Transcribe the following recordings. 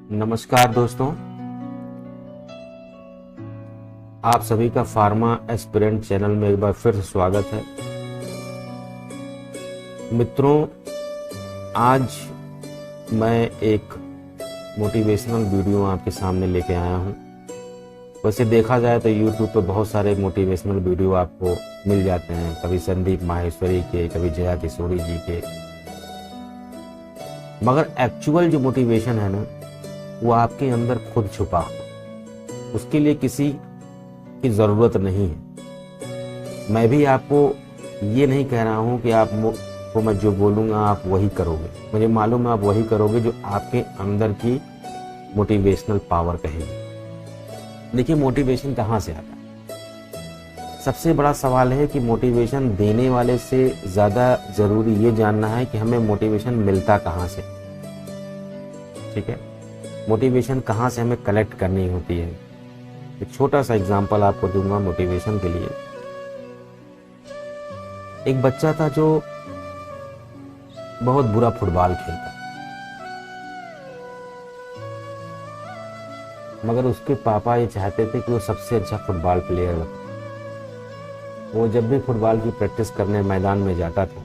नमस्कार दोस्तों, आप सभी का फार्मा एस्पिरेंट चैनल में एक बार फिर से स्वागत है। मित्रों, आज मैं एक मोटिवेशनल वीडियो आपके सामने लेके आया हूं। वैसे देखा जाए तो YouTube पे बहुत सारे मोटिवेशनल वीडियो आपको मिल जाते हैं, कभी संदीप माहेश्वरी के, कभी जया किशोरी जी के। मगर एक्चुअल जो मोटिवेशन है ना, वो आपके अंदर खुद छुपा, उसके लिए किसी की ज़रूरत नहीं है। मैं भी आपको ये नहीं कह रहा हूँ कि आपको मैं जो बोलूँगा आप वही करोगे। मुझे मालूम है आप वही करोगे जो आपके अंदर की मोटिवेशनल पावर कहेगी। देखिए, मोटिवेशन कहाँ से आता है? सबसे बड़ा सवाल है कि मोटिवेशन देने वाले से ज़्यादा ज़रूरी ये जानना है कि हमें मोटिवेशन मिलता कहाँ से। ठीक है, मोटिवेशन कहाँ से हमें कलेक्ट करनी होती है। एक छोटा सा एग्जांपल आपको दूंगा मोटिवेशन के लिए। एक बच्चा था जो बहुत बुरा फुटबॉल खेलता, मगर उसके पापा ये चाहते थे कि वो सबसे अच्छा फुटबॉल प्लेयर बने। वो जब भी फुटबॉल की प्रैक्टिस करने मैदान में जाता था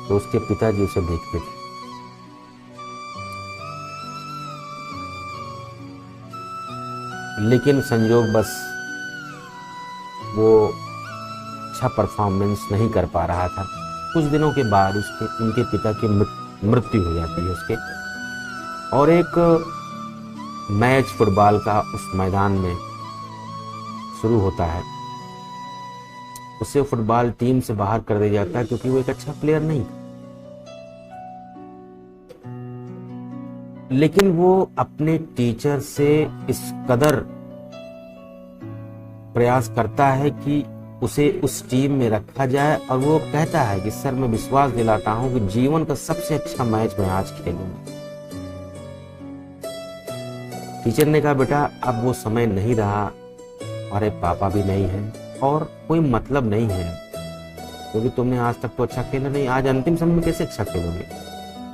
तो उसके पिताजी उसे देखते थे। लेकिन संयोग बस वो अच्छा परफॉर्मेंस नहीं कर पा रहा था। कुछ दिनों के बाद उनके पिता की मृत्यु हो जाती है उसके, और एक मैच फुटबॉल का उस मैदान में शुरू होता है। उसे फुटबॉल टीम से बाहर कर दिया जाता है क्योंकि वो एक अच्छा प्लेयर नहीं था। लेकिन वो अपने टीचर से इस कदर प्रयास करता है कि उसे उस टीम में रखा जाए, और वो कहता है कि सर, मैं विश्वास दिलाता हूं कि जीवन का सबसे अच्छा मैच मैं आज खेलूंगा। टीचर ने कहा, बेटा अब वो समय नहीं रहा, हमारे पापा भी नहीं है और कोई मतलब नहीं है, क्योंकि तुमने आज तक तो अच्छा खेला नहीं, आज अंतिम समय में कैसे अच्छा खेलोगे।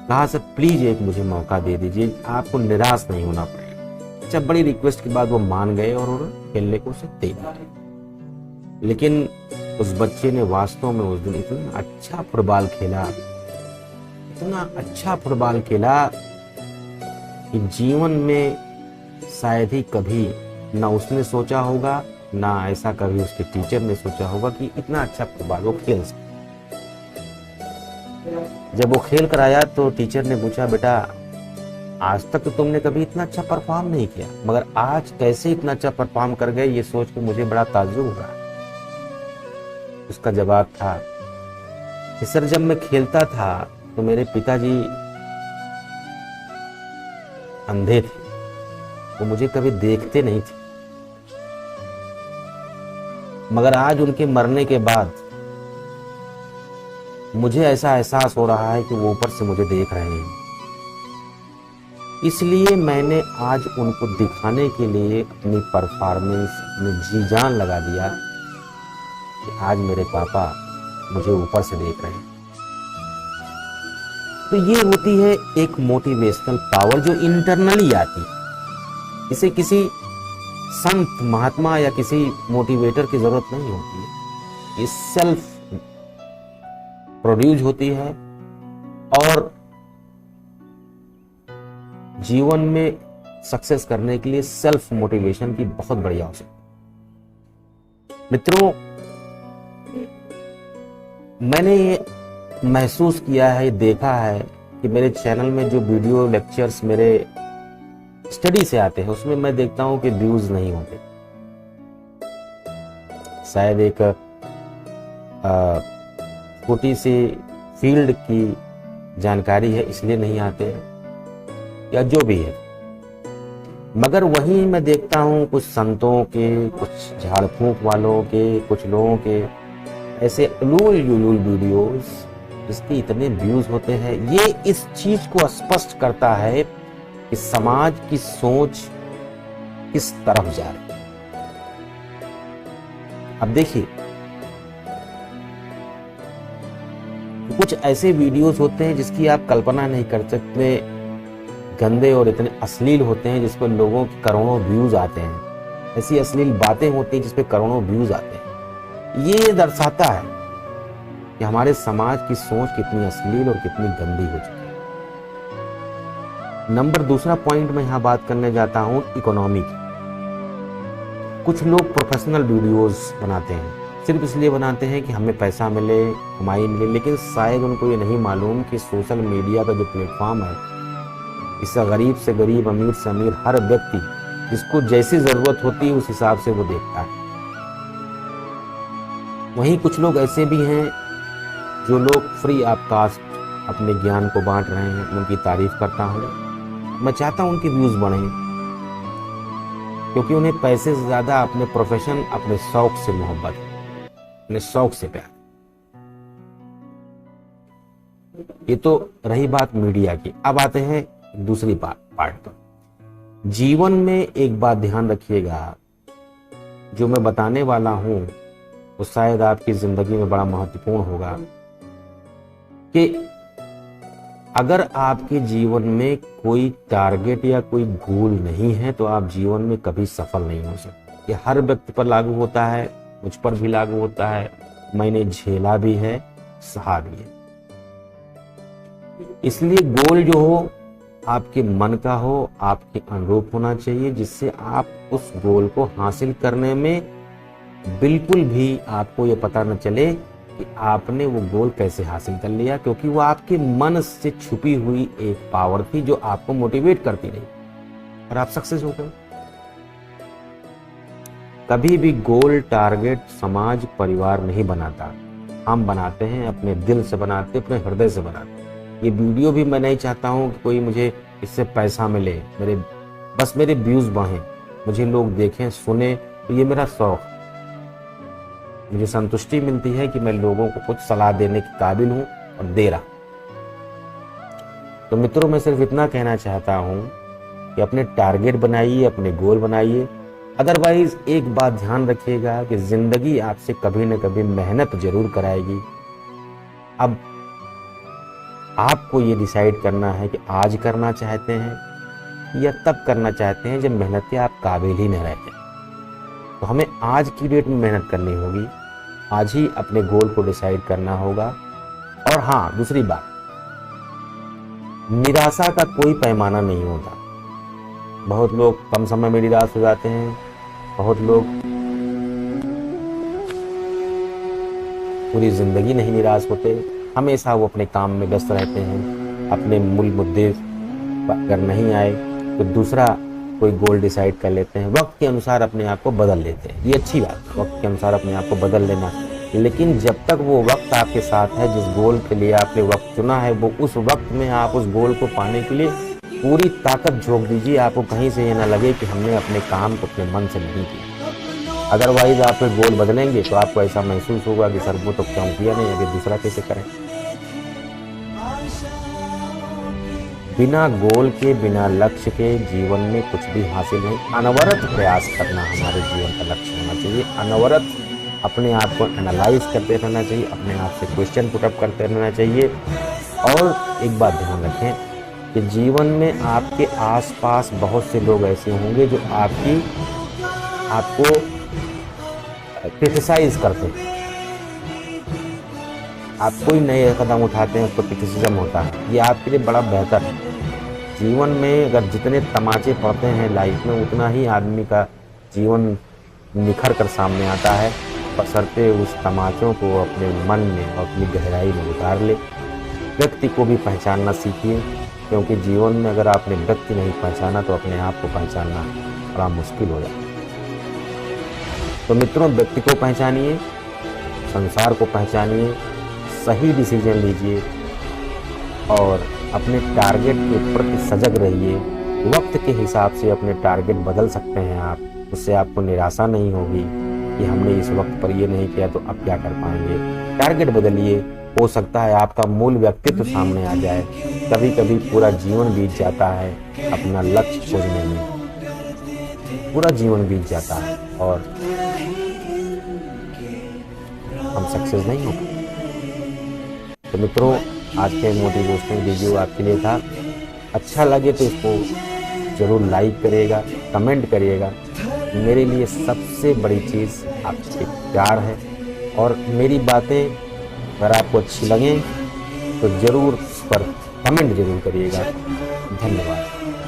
कहा, सर प्लीज एक मुझे मौका दे दीजिए, आपको निराश नहीं होना पड़ेगा। अच्छा, बड़ी रिक्वेस्ट के बाद वो मान गए और उन्होंने खेलने को उसे दे दिया। लेकिन उस बच्चे ने वास्तव में उस दिन इतना अच्छा फुटबॉल खेला, इतना अच्छा फुटबॉल खेला कि जीवन में शायद ही कभी ना उसने सोचा होगा, ना ऐसा कभी उसके टीचर ने सोचा होगा कि इतना अच्छा फुटबॉल वो खेल सकता। जब वो खेल कर आया तो टीचर ने पूछा, बेटा आज तक तो तुमने कभी इतना अच्छा परफॉर्म नहीं किया, मगर आज कैसे इतना अच्छा परफॉर्म कर गए, ये सोच के मुझे बड़ा ताज्जुब हो रहा। उसका जवाब था कि सर, जब मैं खेलता था तो मेरे पिताजी अंधे थे, वो मुझे कभी देखते नहीं थे, मगर आज उनके मरने के बाद मुझे ऐसा एहसास हो रहा है कि वो ऊपर से मुझे देख रहे हैं। इसलिए मैंने आज उनको दिखाने के लिए अपनी परफॉर्मेंस में जी जान लगा दिया कि आज मेरे पापा मुझे ऊपर से देख रहे हैं। तो ये होती है एक मोटिवेशनल पावर जो इंटरनली आती है। इसे किसी संत, महात्मा या किसी मोटिवेटर की जरूरत नहीं होती है। ये सेल्फ प्रोड्यूस होती है और जीवन में सक्सेस करने के लिए सेल्फ मोटिवेशन की बहुत बड़ी आवश्यकता। मित्रों, मैंने ये महसूस किया है, देखा है कि मेरे चैनल में जो वीडियो लेक्चर्स मेरे स्टडी से आते हैं उसमें मैं देखता हूं कि व्यूज नहीं होते। शायद एक छोटी सी फील्ड की जानकारी है इसलिए नहीं आते हैं, या जो भी है। मगर वहीं मैं देखता हूं कुछ संतों के, कुछ झाड़ फूंक वालों के, कुछ लोगों के ऐसे उलूल वीडियोस जिसके इतने व्यूज होते हैं। ये इस चीज को स्पष्ट करता है कि समाज की सोच किस तरफ जा रही है। अब देखिए, कुछ ऐसे वीडियोस होते हैं जिसकी आप कल्पना नहीं कर सकते, गंदे और इतने अश्लील होते हैं जिस पर लोगों के करोड़ों व्यूज आते हैं। ऐसी अश्लील बातें होती हैं जिस पे करोड़ों व्यूज आते हैं। ये दर्शाता है कि हमारे समाज की सोच कितनी अश्लील और कितनी गंदी हो चुकी है। दूसरा पॉइंट मैं यहाँ बात करने जाता हूँ इकोनॉमी की। कुछ लोग प्रोफेशनल वीडियोस बनाते हैं, सिर्फ इसलिए बनाते हैं कि हमें पैसा मिले, कमाई मिले, लेकिन शायद उनको ये नहीं मालूम कि सोशल मीडिया का जो प्लेटफॉर्म है, इससे गरीब से गरीब, अमीर से अमीर, हर व्यक्ति जिसको जैसी जरूरत होती है उस हिसाब से वो देखता है। वहीं कुछ लोग ऐसे भी हैं जो लोग फ्री ऑफ कास्ट अपने ज्ञान को बांट रहे हैं। उनकी तारीफ करता हूँ, मैं चाहता हूँ उनके व्यूज बढ़ें, क्योंकि उन्हें पैसे से ज्यादा अपने प्रोफेशन, अपने शौक से मोहब्बत है, अपने शौक से प्यार। ये तो रही बात मीडिया की। अब आते हैं दूसरी पार्ट पर। जीवन में एक बात ध्यान रखिएगा, जो मैं बताने वाला हूं वो शायद आपकी जिंदगी में बड़ा महत्वपूर्ण होगा, कि अगर आपके जीवन में कोई टारगेट या कोई गोल नहीं है तो आप जीवन में कभी सफल नहीं हो सकते। ये हर व्यक्ति पर लागू होता है, मुझ पर भी लागू होता है, मैंने झेला भी है, सहा भी है। इसलिए गोल जो हो आपके मन का हो, आपके अनुरूप होना चाहिए, जिससे आप उस गोल को हासिल करने में बिल्कुल भी आपको ये पता न चले कि आपने वो गोल कैसे हासिल कर लिया, क्योंकि वो आपके मन से छुपी हुई एक पावर थी जो आपको मोटिवेट करती रही और आप सक्सेस हो गए। कभी भी गोल, टारगेट समाज, परिवार नहीं बनाता, हम बनाते हैं, अपने दिल से बनाते, अपने हृदय से बनाते। ये वीडियो भी मैं नहीं चाहता हूं कि कोई मुझे इससे पैसा मिले, बस मेरे व्यूज बढ़ें, मुझे लोग देखें, सुने, तो ये मेरा शौक। मुझे संतुष्टि मिलती है कि मैं लोगों को कुछ सलाह देने के काबिल हूं और दे रहा। तो मित्रों, मैं सिर्फ इतना कहना चाहता हूं कि अपने टारगेट बनाइए, अपने गोल बनाइए। अदरवाइज एक बात ध्यान रखिएगा कि जिंदगी आपसे कभी न कभी मेहनत जरूर कराएगी। अब आपको ये डिसाइड करना है कि आज करना चाहते हैं या तब करना चाहते हैं जब मेहनत के आप काबिल ही न रहते। तो हमें आज की डेट में मेहनत करनी होगी, आज ही अपने गोल को डिसाइड करना होगा। और हाँ, दूसरी बात, निराशा का कोई पैमाना नहीं होता। बहुत लोग कम समय में निराश हो जाते हैं, बहुत लोग पूरी जिंदगी नहीं निराश होते। हमेशा वो अपने काम में व्यस्त रहते हैं, अपने मूल मुद्दे अगर नहीं आए तो दूसरा कोई गोल डिसाइड कर लेते हैं, वक्त के अनुसार अपने आप को बदल लेते हैं। ये अच्छी बात है, वक्त के अनुसार अपने आप को बदल लेना, लेकिन जब तक वो वक्त आपके साथ है, जिस गोल के लिए आपने वक्त चुना है, वो उस वक्त में आप उस गोल को पाने के लिए पूरी ताकत झोंक दीजिए। आपको कहीं से ये ना लगे कि हमने अपने काम को अपने मन से नहीं किया। अदरवाइज आप गोल बदलेंगे तो आपको ऐसा महसूस होगा कि सर वो तो क्यों किया नहीं, अभी दूसरा कैसे करें। बिना गोल के, बिना लक्ष्य के जीवन में कुछ भी हासिल नहीं। अनवरत प्रयास करना हमारे जीवन का लक्ष्य होना चाहिए। अनवरत अपने आप को एनालाइज करते रहना चाहिए, अपने आप से क्वेश्चन पुटअप करते रहना चाहिए। और एक बात ध्यान रखें कि जीवन में आपके आसपास बहुत से लोग ऐसे होंगे जो आपको क्रिटिसाइज करते हैं। आप कोई नए कदम उठाते हैं, उसको क्रिटिसिज्म होता है। ये आपके लिए बड़ा बेहतर है। जीवन में अगर जितने तमाचे पड़ते हैं लाइफ में, उतना ही आदमी का जीवन निखर कर सामने आता है, बशर्ते उस तमाचों को अपने मन में और अपनी गहराई में उतार ले। व्यक्ति को भी पहचानना सीखिए, क्योंकि जीवन में अगर आपने व्यक्ति नहीं पहचाना तो अपने आप को पहचानना बड़ा मुश्किल हो जाता है। तो मित्रों, व्यक्ति को पहचानिए, संसार को पहचानिए, सही डिसीजन लीजिए और अपने टारगेट के प्रति सजग रहिए। वक्त के हिसाब से अपने टारगेट बदल सकते हैं आप, उससे आपको निराशा नहीं होगी कि हमने इस वक्त पर ये नहीं किया तो अब क्या कर पाएंगे। टारगेट बदलिए, हो सकता है आपका मूल व्यक्तित्व सामने आ जाए। कभी कभी पूरा जीवन बीत जाता है अपना लक्ष्य खोजने में, पूरा जीवन बीत जाता है और हम सक्सेस नहीं हो पाते। तो मित्रों, आज के मोटिवेशनल वीडियो आपके लिए था। अच्छा लगे तो इसको ज़रूर लाइक करिएगा, कमेंट करिएगा। मेरे लिए सबसे बड़ी चीज़ आपके प्यार है, और मेरी बातें अगर आपको अच्छी लगें तो ज़रूर उस पर कमेंट ज़रूर करिएगा। धन्यवाद।